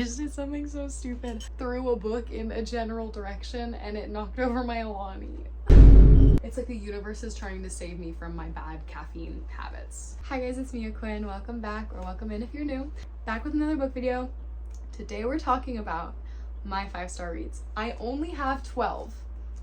I just did something so stupid. Threw a book in a general direction and it knocked over my Alani. It's like the universe is trying to save me from my bad caffeine habits. Hi guys, it's Mia Quinn. Welcome back, or welcome in if you're new. Back with another book video. Today we're talking about my 5-star reads. I only have 12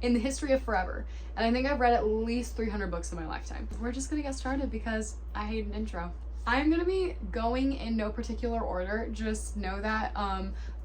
in the history of forever, and I think I've read at least 300 books in my lifetime. We're just gonna get started because I hate an intro. I'm gonna be going in no particular order, just know that,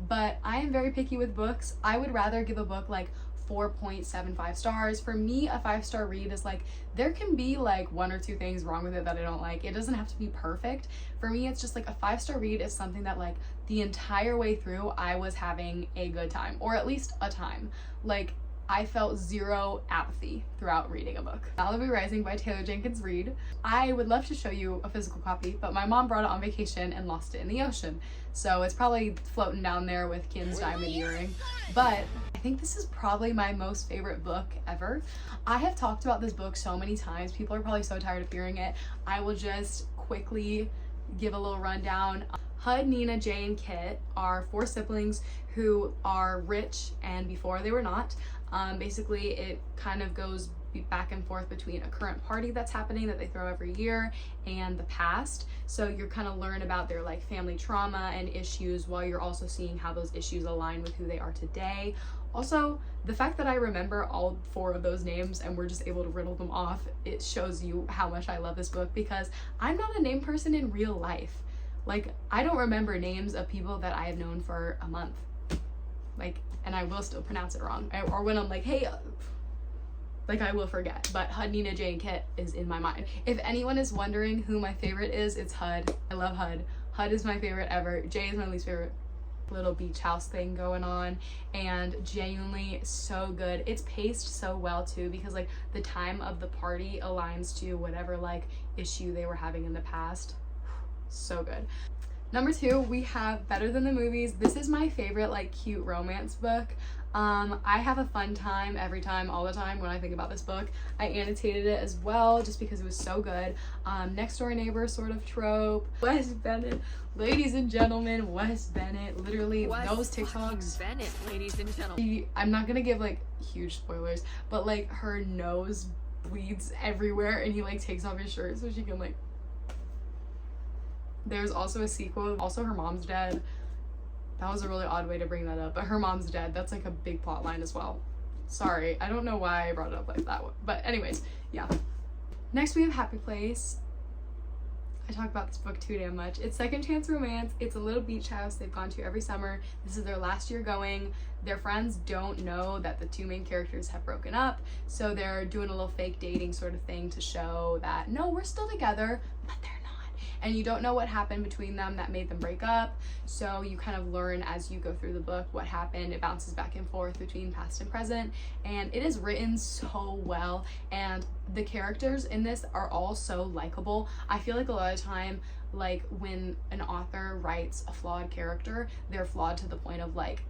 but I am very picky with books. I would rather give a book like 4.75 stars. For me, a 5-star read is like, there can be like 1 or 2 things wrong with it that I don't like. It doesn't have to be perfect. For me, it's just like a 5-star read is something that like the entire way through I was having a good time, or at least a time. Like, I felt zero apathy throughout reading a book. Malibu Rising by Taylor Jenkins Reid. I would love to show you a physical copy, but my mom brought it on vacation and lost it in the ocean. So it's probably floating down there with Kin's diamond earring. But I think this is probably my most favorite book ever. I have talked about this book so many times. People are probably so tired of hearing it. I will just quickly give a little rundown. Hud, Nina, Jay, and Kit are 4 siblings who are rich and before they were not. Basically, it kind of goes back and forth between a current party that's happening that they throw every year and the past. So you're kind of learn about their like family trauma and issues while you're also seeing how those issues align with who they are today. Also, the fact that I remember all 4 of those names and we're just able to riddle them off, it shows you how much I love this book, because I'm not a name person in real life. Like, I don't remember names of people that I have known for a month. Like, and I will still pronounce it wrong. Or when I'm like, hey, like I will forget. But Hud, Nina, Jay, and Kit is in my mind. If anyone is wondering who my favorite is, it's Hud. I love Hud. Hud is my favorite ever. Jay is my least favorite. Little beach house thing going on, and genuinely so good. It's paced so well too, because like the time of the party aligns to whatever like issue they were having in the past. So good. Number 2, we have Better Than the Movies. This is my favorite like cute romance book. I have a fun time every time, all the time when I think about this book. I annotated it as well just because it was so good. Next door neighbor sort of trope. Wes Bennett, ladies and gentlemen, Wes Bennett. Literally those TikToks. Bennett, ladies and gentlemen. I'm not gonna give like huge spoilers, but like her nose bleeds everywhere and he like takes off his shirt so she can like. There's also a sequel. Also, her mom's dead. That was a really odd way to bring that up, but her mom's dead. That's like a big plot line as well. Sorry, I don't know why I brought it up like that, but anyways, yeah. Next we have Happy Place. I talk about this book too damn much. It's second chance romance. It's a little beach house they've gone to every summer. This is their last year going. Their friends don't know that the 2 main characters have broken up, so they're doing a little fake dating sort of thing to show that no, we're still together, but they're not. And you don't know what happened between them that made them break up, so you kind of learn as you go through the book what happened. It bounces back and forth between past and present, and it is written so well, and the characters in this are all so likable. I feel like a lot of time, like when an author writes a flawed character, they're flawed to the point of like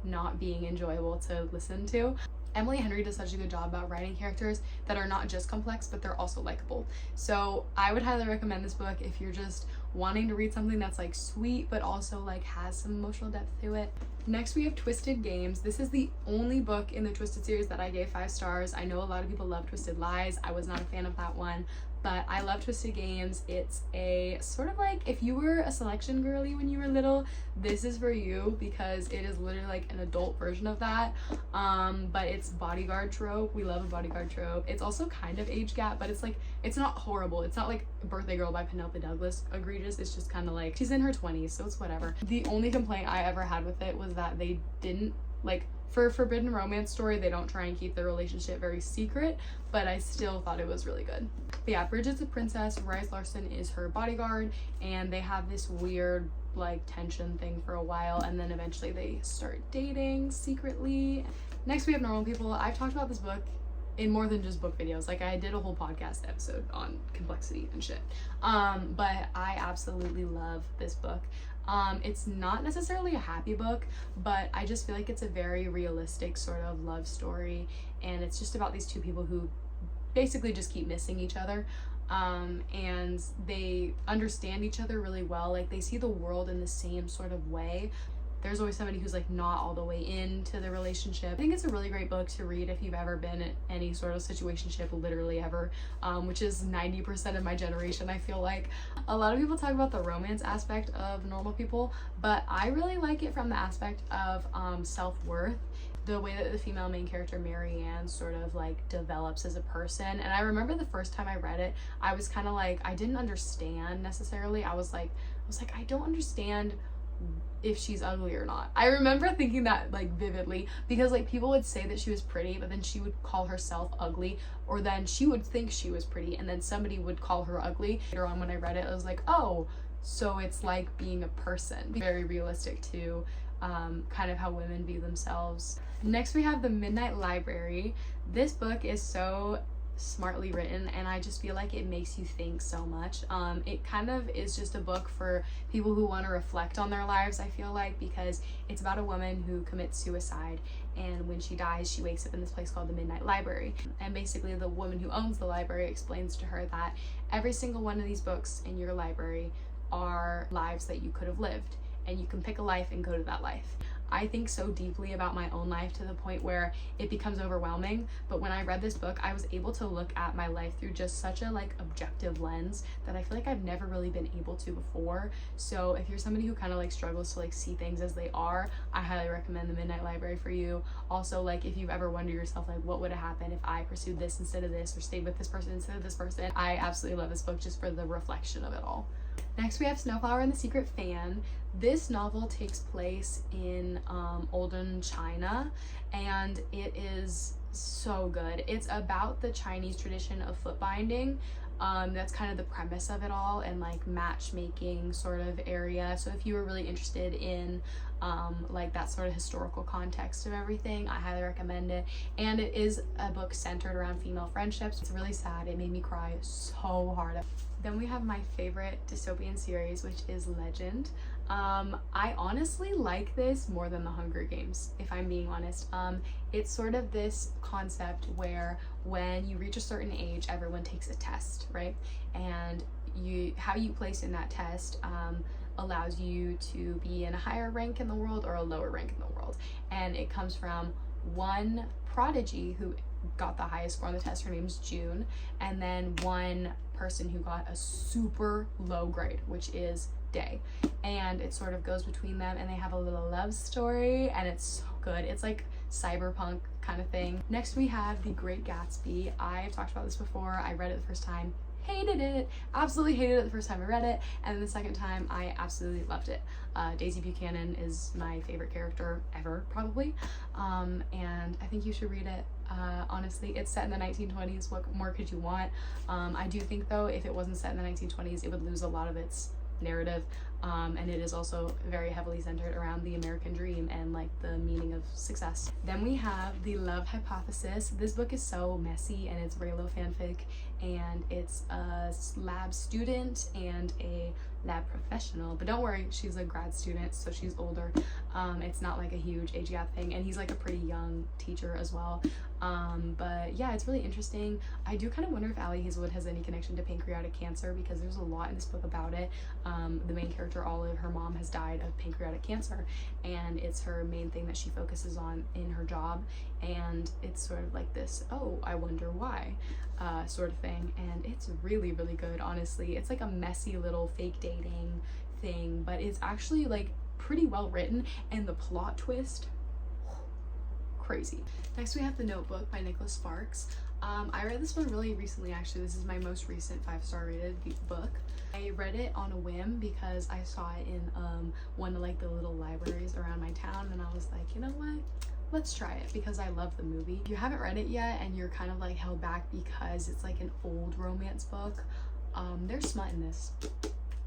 not being enjoyable to listen to. Emily Henry does such a good job about writing characters that are not just complex, but they're also likable. So I would highly recommend this book if you're just wanting to read something that's like sweet, but also like has some emotional depth to it. Next we have Twisted Games. This is the only book in the Twisted series that I gave 5 stars. I know a lot of people love Twisted Lies. I was not a fan of that one, but I love Twisted Games. It's a sort of like, if you were a selection girly when you were little, this is for you, because it is literally like an adult version of that. But it's bodyguard trope. We love a bodyguard trope. It's also kind of age gap, but it's like, it's not horrible. It's not like Birthday Girl by Penelope Douglas egregious. It's just kind of like, she's in her 20s, so it's whatever. The only complaint I ever had with it was that they didn't like, for a forbidden romance story, they don't try and keep their relationship very secret, but I still thought it was really good. But yeah, Bridget's a princess, Rise Larson is her bodyguard, and they have this weird like tension thing for a while, and then eventually they start dating secretly. Next we have Normal People. I've talked about this book in more than just book videos. Like, I did a whole podcast episode on complexity and shit. But I absolutely love this book. It's not necessarily a happy book, but I just feel like it's a very realistic sort of love story, and it's just about these 2 people who basically just keep missing each other. And they understand each other really well. Like, they see the world in the same sort of way. there's always somebody who's like not all the way into the relationship. I think it's a really great book to read if you've ever been in any sort of situationship, literally ever, which is 90% of my generation. I feel like a lot of people talk about the romance aspect of Normal People, but I really like it from the aspect of self-worth, the way that the female main character Marianne sort of like develops as a person. And I remember the first time I read it, I was kind of like, I didn't understand necessarily. I was like I don't understand if she's ugly or not. I remember thinking that like vividly, because like people would say that she was pretty, but then she would call herself ugly, or then she would think she was pretty and then somebody would call her ugly. Later on when I read it, I was like, oh, so it's like being a person. Very realistic to kind of how women view themselves. Next we have The Midnight Library. This book is so smartly written and I just feel like it makes you think so much. It kind of is just a book for people who want to reflect on their lives, I feel like, because it's about a woman who commits suicide, and when she dies she wakes up in this place called the Midnight Library, and basically the woman who owns the library explains to her that every single one of these books in your library are lives that you could have lived, and you can pick a life and go to that life. I think so deeply about my own life to the point where it becomes overwhelming, but when I read this book I was able to look at my life through just such a like objective lens that I feel like I've never really been able to before. So if you're somebody who kind of like struggles to like see things as they are, I highly recommend The Midnight Library for you. Also, like if you've ever wondered yourself like what would have happened if I pursued this instead of this, or stayed with this person instead of this person, I absolutely love this book just for the reflection of it all. Next we have Snowflower and the Secret Fan. This novel takes place in olden China, and it is so good. It's about the Chinese tradition of foot binding. That's kind of the premise of it all, and like matchmaking sort of area. So if you were really interested in like that sort of historical context of everything, I highly recommend it. And it is a book centered around female friendships. It's really sad. It made me cry so hard. Then we have my favorite dystopian series, which is Legend. I honestly like this more than The Hunger Games, if I'm being honest. It's sort of this concept where when you reach a certain age, everyone takes a test, right? And how you place in that test allows you to be in a higher rank in the world or a lower rank in the world. And it comes from one prodigy who got the highest score on the test. Her name's June. And then one person who got a super low grade, which is Day. And it sort of goes between them, and they have a little love story, and it's so good. It's like cyberpunk kind of thing. Next we have The Great Gatsby. I've talked about this before. I read it the first time, hated it, absolutely hated it the first time I read it, and then the second time I absolutely loved it. Daisy Buchanan is my favorite character ever, probably, and I think you should read it. Honestly, it's set in the 1920s. What more could you want? I do think though, if it wasn't set in the 1920s, it would lose a lot of its narrative, and it is also very heavily centered around the American dream and like the meaning of success. Then we have The Love Hypothesis. This book is so messy, and it's Reylo fanfic, and it's a lab student and a lab professional, but don't worry, she's a grad student, so she's older. It's not like a huge age gap thing, and he's like a pretty young teacher as well. But yeah, it's really interesting. I do kind of wonder if Ali Hazelwood has any connection to pancreatic cancer, because there's a lot in this book about it. The main character, Olive, her mom has died of pancreatic cancer, and it's her main thing that she focuses on in her job, and it's sort of like this, oh, I wonder why, sort of thing. And it's really, really good, honestly. It's like a messy little fake dating thing, but it's actually like pretty well written, and the plot twist, crazy. Next we have The Notebook by Nicholas Sparks. I read this one really recently, actually. This is my most recent 5-star rated book. I read it on a whim because I saw it in one of like the little libraries around my town, and I was like, you know what? Let's try it, because I love the movie. If you haven't read it yet and you're kind of like held back because it's like an old romance book, there's smut in this.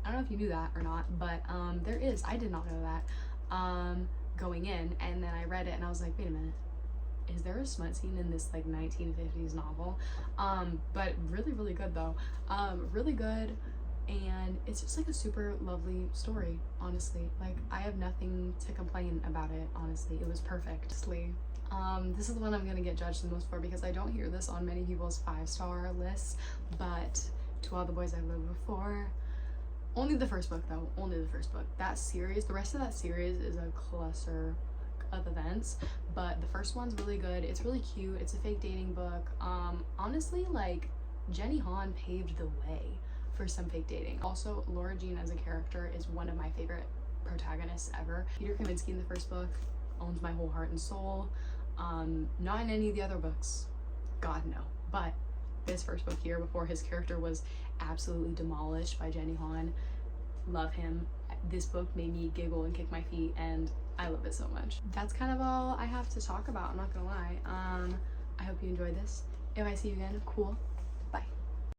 I don't know if you knew that or not, but there is. I did not know that going in, and then I read it and I was like, wait a minute, is there a smut scene in this like 1950s novel? But really, really good though. Really good, and it's just like a super lovely story, honestly. Like, I have nothing to complain about it, honestly. It was perfect. This is the one I'm gonna get judged the most for, because I don't hear this on many people's 5-star lists, but To All the Boys I've Loved Before, Only the first book though, only the first book. That series, the rest of that series is a cluster of events, but the first one's really good. It's really cute. It's a fake dating book. Honestly, like, Jenny Han paved the way for some fake dating. Also, Laura Jean as a character is one of my favorite protagonists ever. Peter Kaminsky in the first book owns my whole heart and soul. Not in any of the other books, God no, but this first book here, before his character was absolutely demolished by Jenny Han, love him. This book made me giggle and kick my feet, and I love it so much. That's kind of all I have to talk about, I'm not gonna lie. I hope you enjoyed this. If I see you again, cool.